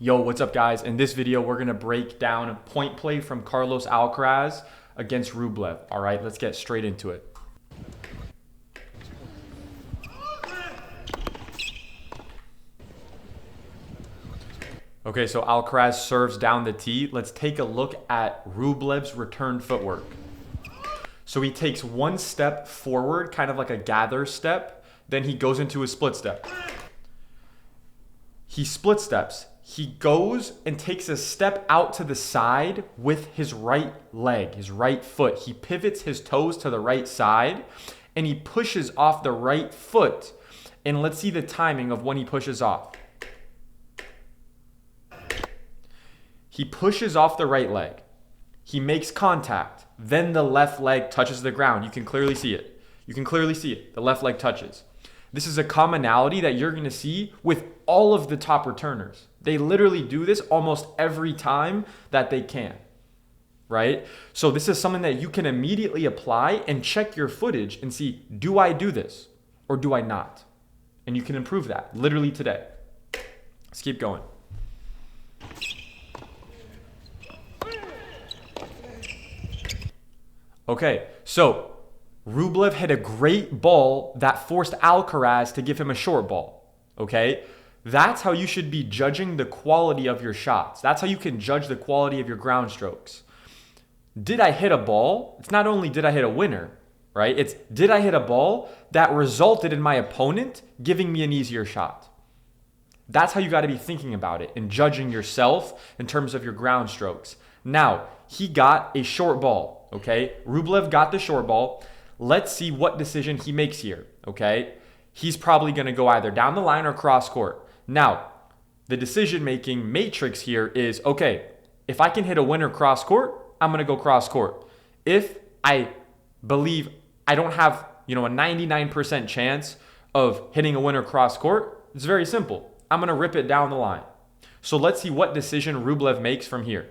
Yo, what's up guys? In this video, we're gonna break down point play from Carlos Alcaraz against Rublev. All right, let's get straight into it. Okay, so Alcaraz serves down the tee. Let's take a look at Rublev's return footwork. So he takes one step forward, kind of like a gather step, then he goes into a split step. He split steps. He goes and takes a step out to the side with his right leg, his right foot. He pivots his toes to the right side and he pushes off the right foot. And let's see the timing of when he pushes off. He pushes off the right leg. He makes contact. Then the left leg touches the ground. You can clearly see it. You can clearly see it. The left leg touches. This is a commonality that you're going to see with all of the top returners. They literally do this almost every time that they can, right? So this is something that you can immediately apply and check your footage and see, do I do this or do I not? And you can improve that literally today. Let's keep going. Okay, so Rublev hit a great ball that forced Alcaraz to give him a short ball, okay? That's how you should be judging the quality of your shots. That's how you can judge the quality of your ground strokes. Did I hit a ball? It's not only did I hit a winner, right? It's did I hit a ball that resulted in my opponent giving me an easier shot? That's how you got to be thinking about it and judging yourself in terms of your ground strokes. Now, he got a short ball, okay? Rublev got the short ball. Let's see what decision he makes here, okay? He's probably going to go either down the line or cross court. Now, the decision-making matrix here is, okay, if I can hit a winner cross court, I'm going to go cross court. If I believe I don't have, a 99% chance of hitting a winner cross court, it's very simple. I'm going to rip it down the line. So let's see what decision Rublev makes from here.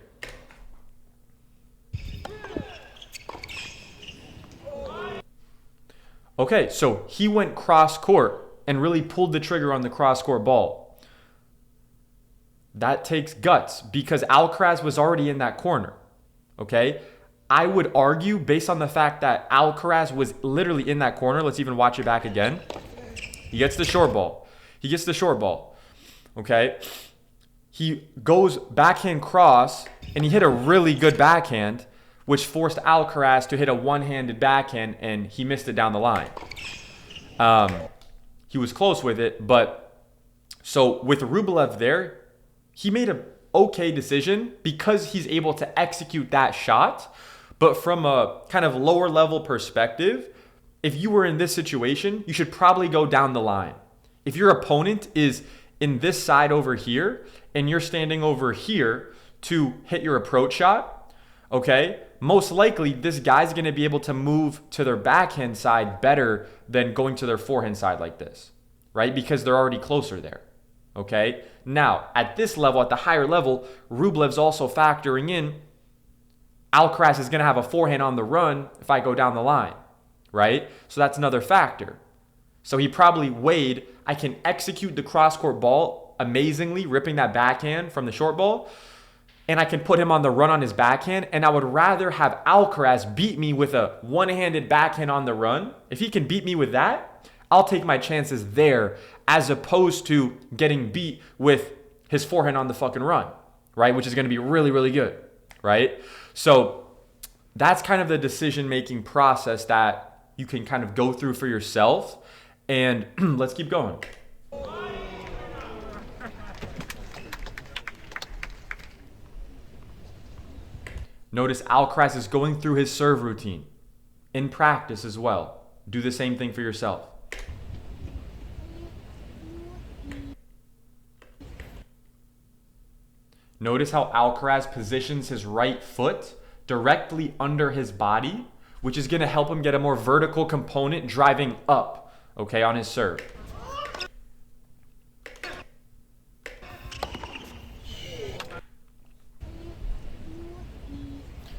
Okay, so he went cross court and really pulled the trigger on the cross court ball. That takes guts because Alcaraz was already in that corner, okay? I would argue based on the fact that Alcaraz was literally in that corner. Let's even watch it back again. He gets the short ball. Okay? He goes backhand cross and he hit a really good backhand, which forced Alcaraz to hit a one-handed backhand, and he missed it down the line. He was close with it, but so with Rublev there, he made an okay decision because he's able to execute that shot. But from a kind of lower level perspective, if you were in this situation, you should probably go down the line. If your opponent is in this side over here and you're standing over here to hit your approach shot, okay, most likely this guy's going to be able to move to their backhand side better than going to their forehand side like this, right? Because they're already closer there, okay? Now, at this level, at the higher level, Rublev's also factoring in Alcaraz is going to have a forehand on the run if I go down the line, right? So that's another factor. So he probably weighed, I can execute the cross-court ball amazingly, ripping that backhand from the short ball, and I can put him on the run on his backhand, and I would rather have Alcaraz beat me with a one-handed backhand on the run. If he can beat me with that, I'll take my chances there as opposed to getting beat with his forehand on the fucking run, right? Which is going to be really, really good, right? So that's kind of the decision-making process that you can kind of go through for yourself. And let's keep going. Notice Alcaraz is going through his serve routine in practice as well. Do the same thing for yourself. Notice how Alcaraz positions his right foot directly under his body, which is going to help him get a more vertical component driving up, okay, on his serve.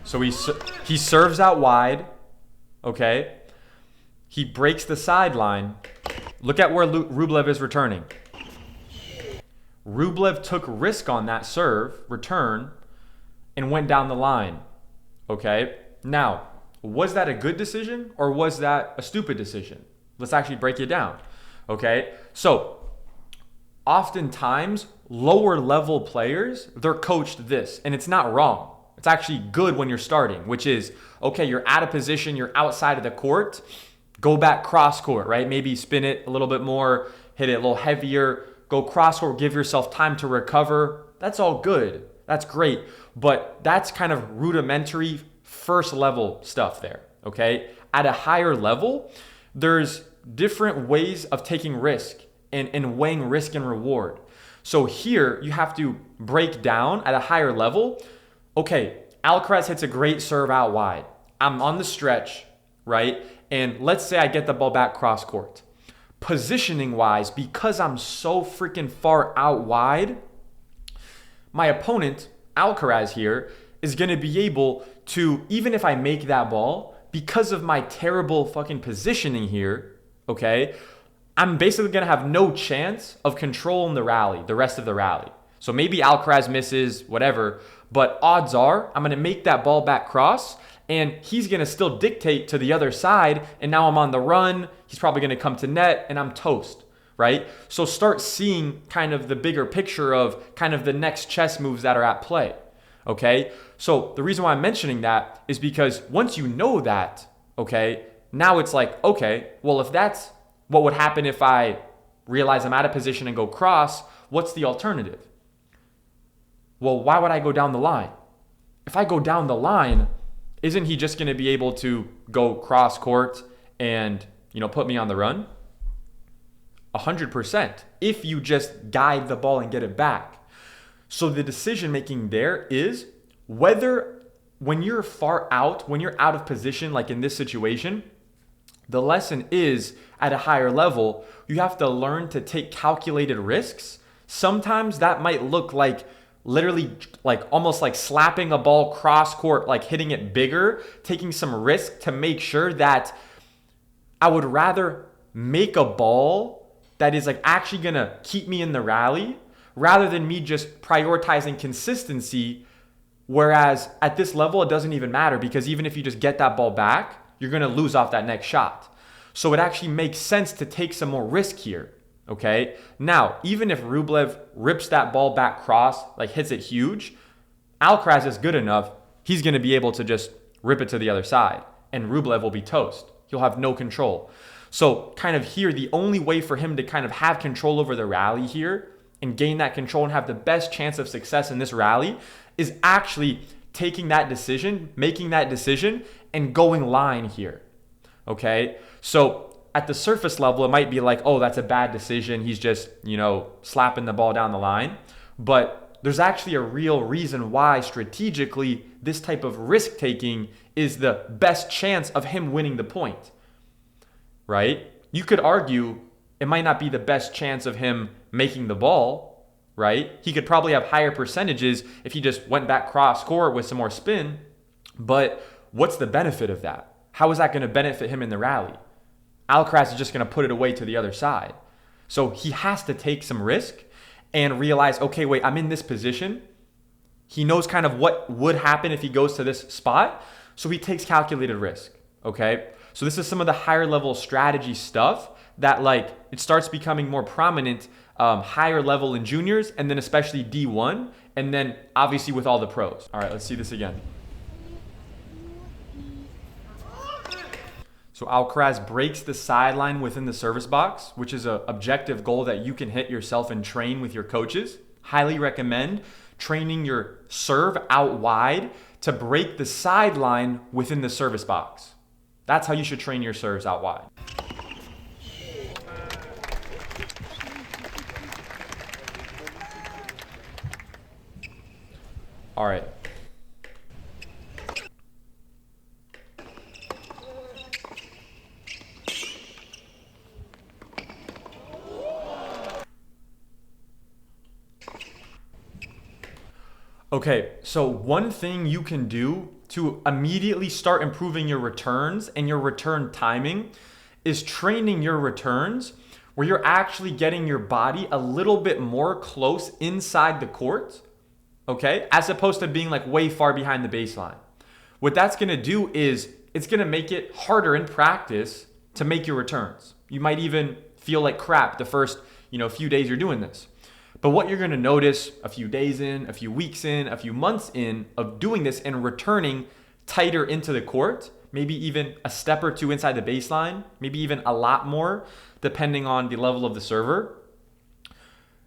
So he serves out wide, okay? He breaks the sideline. Look at where Rublev is returning. Rublev took risk on that serve return and went down the line. Okay? Now, was that a good decision or was that a stupid decision? Let's actually break it down. Okay? So, oftentimes, lower level players, they're coached this, and it's not wrong. It's actually good when you're starting, which is, okay, you're out of position, you're outside of the court, go back cross court, right? Maybe spin it a little bit more, hit it a little heavier, go cross court, give yourself time to recover. That's all good. That's great. But that's kind of rudimentary first level stuff there, okay? At a higher level, there's different ways of taking risk and weighing risk and reward. So here you have to break down at a higher level. Okay, Alcaraz hits a great serve out wide. I'm on the stretch, right? And let's say I get the ball back cross court. Positioning wise, because I'm so freaking far out wide, my opponent, Alcaraz here, is going to be able to, even if I make that ball, because of my terrible fucking positioning here, okay, I'm basically going to have no chance of controlling the rally, the rest of the rally. So maybe Alcaraz misses, whatever, but odds are I'm going to make that ball back cross and he's going to still dictate to the other side, and now I'm on the run. He's probably going to come to net and I'm toast, right? So start seeing kind of the bigger picture of kind of the next chess moves that are at play, okay? So the reason why I'm mentioning that is because once you know that, okay, now it's like, okay, well, if that's what would happen if I realize I'm out of position and go cross, what's the alternative? Well, why would I go down the line? If I go down the line, isn't he just going to be able to go cross court and, put me on the run? 100%. If you just guide the ball and get it back. So the decision making there is whether when you're far out, when you're out of position, like in this situation, the lesson is at a higher level, you have to learn to take calculated risks. Sometimes that might look like literally like almost like slapping a ball cross court, like hitting it bigger, taking some risk to make sure that I would rather make a ball that is like actually gonna keep me in the rally rather than me just prioritizing consistency. Whereas at this level, it doesn't even matter because even if you just get that ball back, you're gonna lose off that next shot. So it actually makes sense to take some more risk here. Okay. Now, even if Rublev rips that ball back cross, like hits it huge, Alcaraz is good enough. He's going to be able to just rip it to the other side and Rublev will be toast. He'll have no control. So kind of here, the only way for him to kind of have control over the rally here and gain that control and have the best chance of success in this rally is actually taking that decision, making that decision and going line here. Okay. So at the surface level, it might be like, oh, that's a bad decision. He's just, slapping the ball down the line. But there's actually a real reason why strategically this type of risk taking is the best chance of him winning the point, right? You could argue it might not be the best chance of him making the ball, right? He could probably have higher percentages if he just went back cross court with some more spin. But what's the benefit of that? How is that going to benefit him in the rally? Alcaraz is just going to put it away to the other side. So he has to take some risk and realize, okay, wait, I'm in this position. He knows kind of what would happen if he goes to this spot. So he takes calculated risk, okay? So this is some of the higher level strategy stuff that like it starts becoming more prominent higher level in juniors and then especially D1 and then obviously with all the pros. All right, let's see this again. So Alcaraz breaks the sideline within the service box, which is an objective goal that you can hit yourself and train with your coaches. Highly recommend training your serve out wide to break the sideline within the service box. That's how you should train your serves out wide. All right. Okay, so one thing you can do to immediately start improving your returns and your return timing is training your returns where you're actually getting your body a little bit more close inside the court, okay, as opposed to being like way far behind the baseline. What that's going to do is it's going to make it harder in practice to make your returns. You might even feel like crap the first, few days you're doing this. But what you're going to notice a few days in, a few weeks in, a few months in of doing this and returning tighter into the court, maybe even a step or two inside the baseline, maybe even a lot more, depending on the level of the server,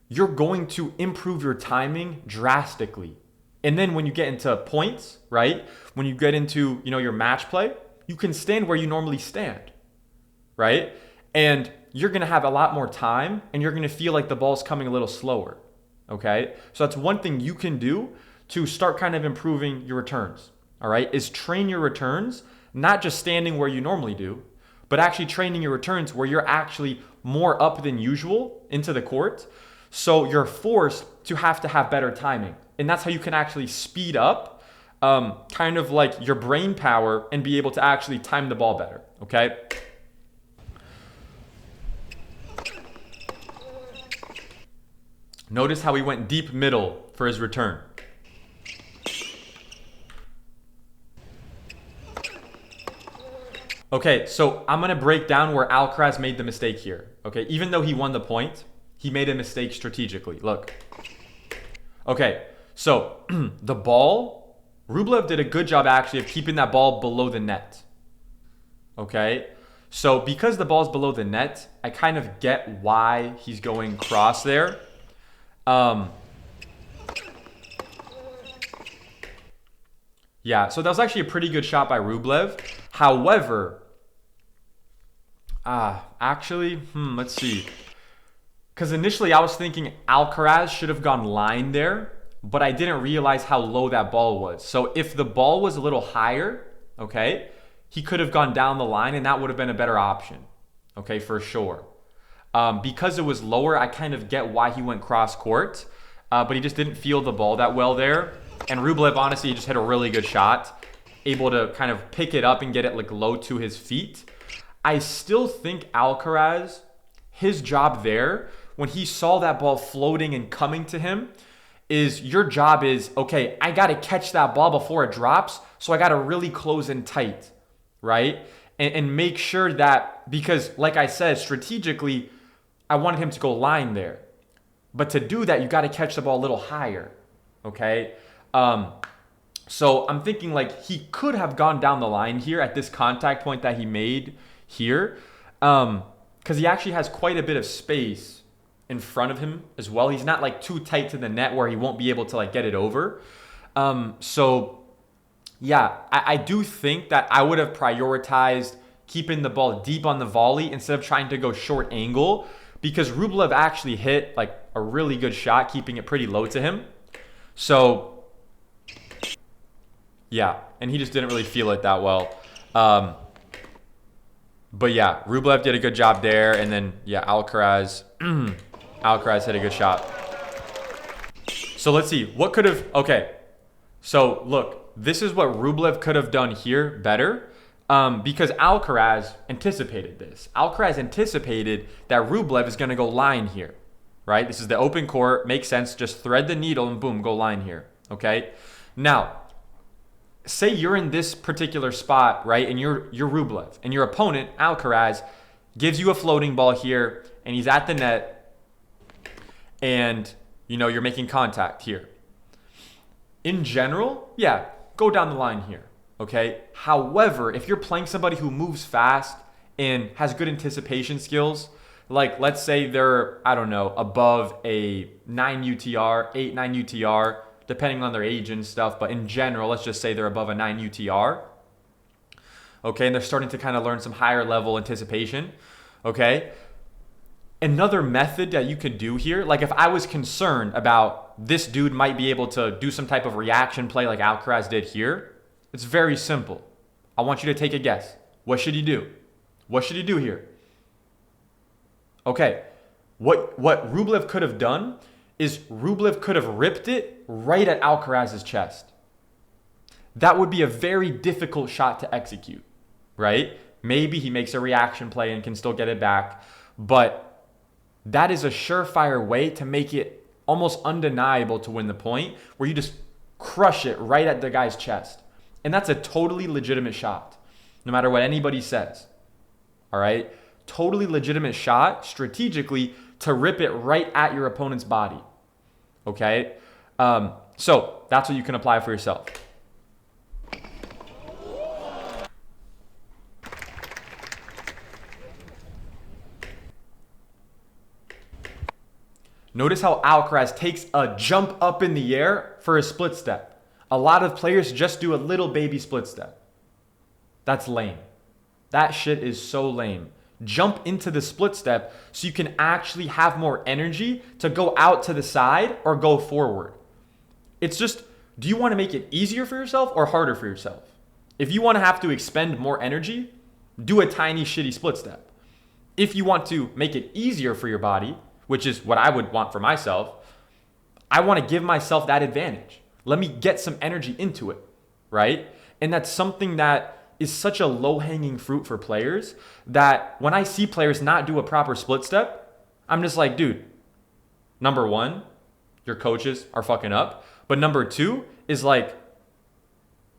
you're going to improve your timing drastically. And then when you get into points, right? When you get into, your match play, you can stand where you normally stand, right? And you're going to have a lot more time and you're going to feel like the ball's coming a little slower, okay? So that's one thing you can do to start kind of improving your returns, all right? Is train your returns, not just standing where you normally do, but actually training your returns where you're actually more up than usual into the court. So you're forced to have better timing. And that's how you can actually speed up kind of like your brain power and be able to actually time the ball better, okay? Notice how he went deep middle for his return. Okay, so I'm going to break down where Alcaraz made the mistake here. Okay, even though he won the point, he made a mistake strategically. Look. Okay, so the ball, Rublev did a good job actually of keeping that ball below the net. Okay, so because the ball's below the net, I kind of get why he's going cross there. Yeah, so that was actually a pretty good shot by Rublev. However, let's see. Because initially I was thinking Alcaraz should have gone line there, but I didn't realize how low that ball was. So if the ball was a little higher, okay, he could have gone down the line and that would have been a better option, okay, for sure. Because it was lower, I kind of get why he went cross court, but he just didn't feel the ball that well there. And Rublev, honestly, just hit a really good shot, able to kind of pick it up and get it like low to his feet. I still think Alcaraz, his job there, when he saw that ball floating and coming to him, is your job is, okay, I got to catch that ball before it drops, so I got to really close in tight, right? And make sure that, because like I said, strategically, I wanted him to go line there. But to do that, you got to catch the ball a little higher, okay? So I'm thinking like he could have gone down the line here at this contact point that he made here, because he actually has quite a bit of space in front of him as well. He's not like too tight to the net where he won't be able to like get it over. So yeah, I do think that I would have prioritized keeping the ball deep on the volley instead of trying to go short angle, because Rublev actually hit like a really good shot, keeping it pretty low to him. So yeah, and he just didn't really feel it that well. But yeah, Rublev did a good job there, and then yeah, Alcaraz hit a good shot. So let's see, what could have, okay. So look, this is what Rublev could have done here better, because Alcaraz anticipated this. Alcaraz anticipated that Rublev is going to go line here, right? This is the open court, makes sense. Just thread the needle and boom, go line here, okay? Now, say you're in this particular spot, right? And you're Rublev, and your opponent, Alcaraz, gives you a floating ball here, and he's at the net, and you're making contact here. In general, yeah, go down the line here, okay? However, if you're playing somebody who moves fast and has good anticipation skills, like let's say they're, I don't know, above a 9 UTR, 8, 9 UTR, depending on their age and stuff, but in general, let's just say they're above a 9 UTR, okay, and they're starting to kind of learn some higher level anticipation, okay? Another method that you could do here, like if I was concerned about this dude might be able to do some type of reaction play like Alcaraz did here, it's very simple. I want you to take a guess. What should he do? What should he do here? Okay, what Rublev could have done is Rublev could have ripped it right at Alcaraz's chest. That would be a very difficult shot to execute, right? Maybe he makes a reaction play and can still get it back, but that is a surefire way to make it almost undeniable to win the point, where you just crush it right at the guy's chest. And that's a totally legitimate shot, no matter what anybody says. All right? Totally legitimate shot strategically to rip it right at your opponent's body. Okay? So that's what you can apply for yourself. Notice how Alcaraz takes a jump up in the air for a split step. A lot of players just do a little baby split step. That's lame. That shit is so lame. Jump into the split step so you can actually have more energy to go out to the side or go forward. It's just, do you want to make it easier for yourself or harder for yourself? If you want to have to expend more energy, do a tiny shitty split step. If you want to make it easier for your body, which is what I would want for myself, I want to give myself that advantage. Let me get some energy into it, right? And that's something that is such a low-hanging fruit for players, that when I see players not do a proper split step, I'm just like, dude, number one, your coaches are fucking up. But number two is like,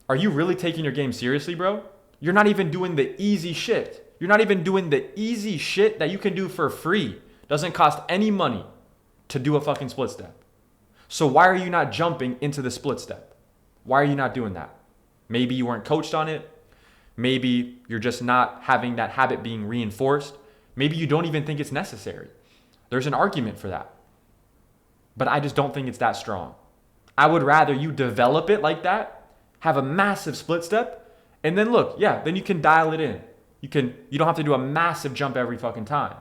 are you really taking your game seriously, bro? You're not even doing the easy shit. You're not even doing the easy shit that you can do for free. Doesn't cost any money to do a fucking split step. So why are you not jumping into the split step? Why are you not doing that? Maybe you weren't coached on it. Maybe you're just not having that habit being reinforced. Maybe you don't even think it's necessary. There's an argument for that. But I just don't think it's that strong. I would rather you develop it like that, have a massive split step, and then look, yeah, then you can dial it in. You don't have to do a massive jump every fucking time.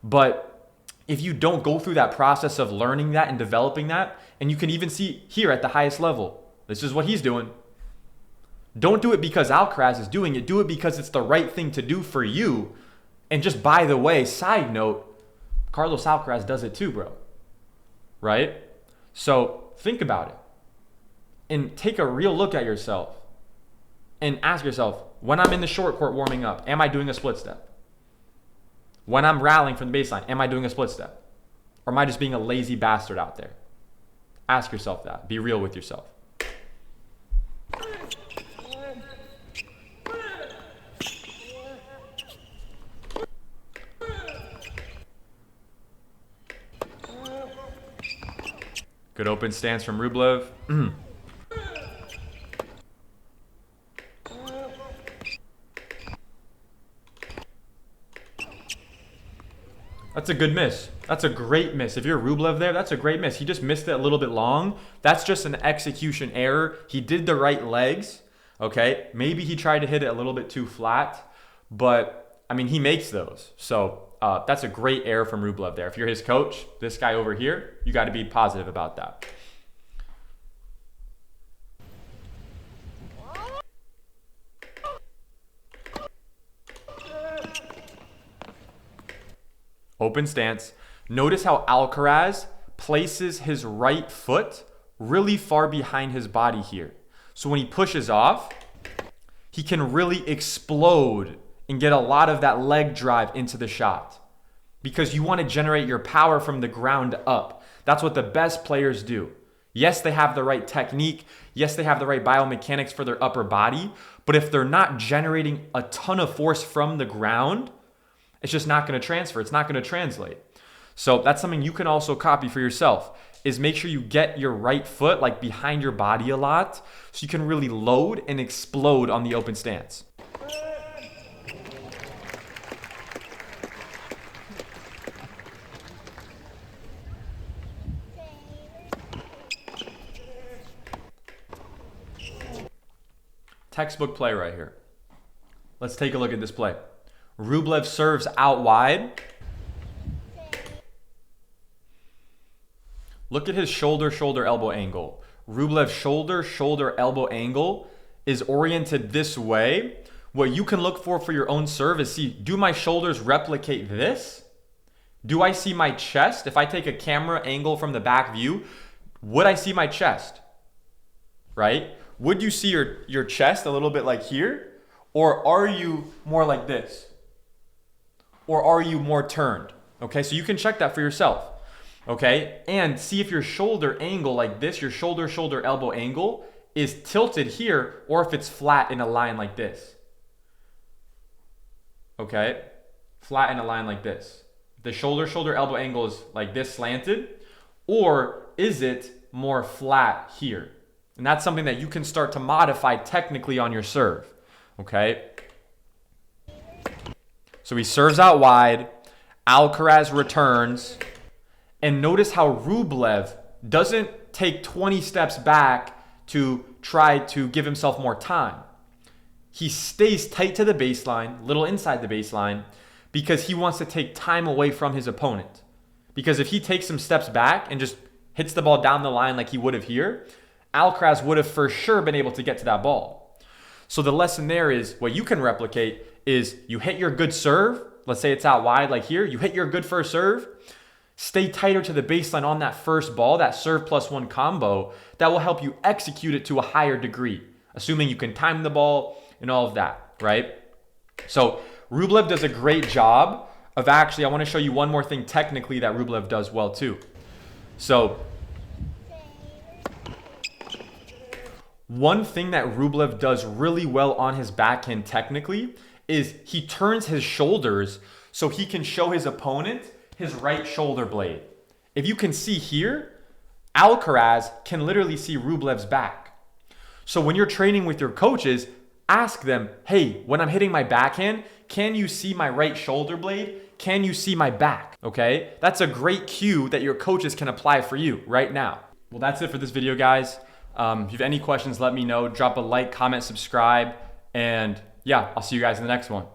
But if you don't go through that process of learning that and developing that, and you can even see here at the highest level, this is what he's doing. Don't do it because Alcaraz is doing it. Do it because it's the right thing to do for you. And just by the way, side note, Carlos Alcaraz does it too, bro. Right? So think about it. And take a real look at yourself. And ask yourself, when I'm in the short court warming up, am I doing a split step? When I'm rallying from the baseline, am I doing a split step? Or am I just being a lazy bastard out there? Ask yourself that. Be real with yourself. Good open stance from Rublev. That's a good miss. That's a great miss. If you're Rublev there, that's a great miss. He just missed it a little bit long. That's just an execution error. He did the right legs, okay? Maybe he tried to hit it a little bit too flat, but, I mean, he makes those. So that's a great error from Rublev there. If you're his coach, this guy over here, you got to be positive about that. Open stance. Notice how Alcaraz places his right foot really far behind his body here. So when he pushes off, he can really explode and get a lot of that leg drive into the shot, because you want to generate your power from the ground up. That's what the best players do. Yes, they have the right technique. Yes, they have the right biomechanics for their upper body. But if they're not generating a ton of force from the ground, it's just not going to transfer. It's not going to translate. So that's something you can also copy for yourself, is make sure you get your right foot like behind your body a lot so you can really load and explode on the open stance. Textbook play right here. Let's take a look at this play. Rublev serves out wide. Look at his shoulder, elbow angle. Rublev's shoulder, elbow angle is oriented this way. What you can look for your own serve is, see, do my shoulders replicate this? Do I see my chest? If I take a camera angle from the back view, would I see my chest? Right? Would you see your chest a little bit like here? Or are you more like this? Or are you more turned? Okay, so you can check that for yourself. Okay, and see if your shoulder angle like this, your shoulder elbow angle is tilted here, or if it's flat in a line like this. Okay, flat in a line like this. The shoulder elbow angle is like this, slanted, or is it more flat here? And that's something that you can start to modify technically on your serve. Okay, so he serves out wide, Alcaraz returns, and notice how Rublev doesn't take 20 steps back to try to give himself more time. He stays tight to the baseline, little inside the baseline, because he wants to take time away from his opponent. Because if he takes some steps back and just hits the ball down the line like he would have here, Alcaraz would have for sure been able to get to that ball. So the lesson there is, what you can replicate is you hit your good serve, let's say it's out wide like here, you hit your good first serve, stay tighter to the baseline on that first ball, that serve plus one combo, that will help you execute it to a higher degree, assuming you can time the ball and all of that, right? So Rublev does a great job of actually, I want to show you one more thing technically that Rublev does well too. So one thing that Rublev does really well on his backhand technically is he turns his shoulders so he can show his opponent his right shoulder blade. If you can see here, Alcaraz can literally see Rublev's back. So when you're training with your coaches, ask them, hey, when I'm hitting my backhand, can you see my right shoulder blade? Can you see my back? Okay, that's a great cue that your coaches can apply for you right now. Well, that's it for this video, guys. If you have any questions, let me know. Drop a like, comment, subscribe, and yeah, I'll see you guys in the next one.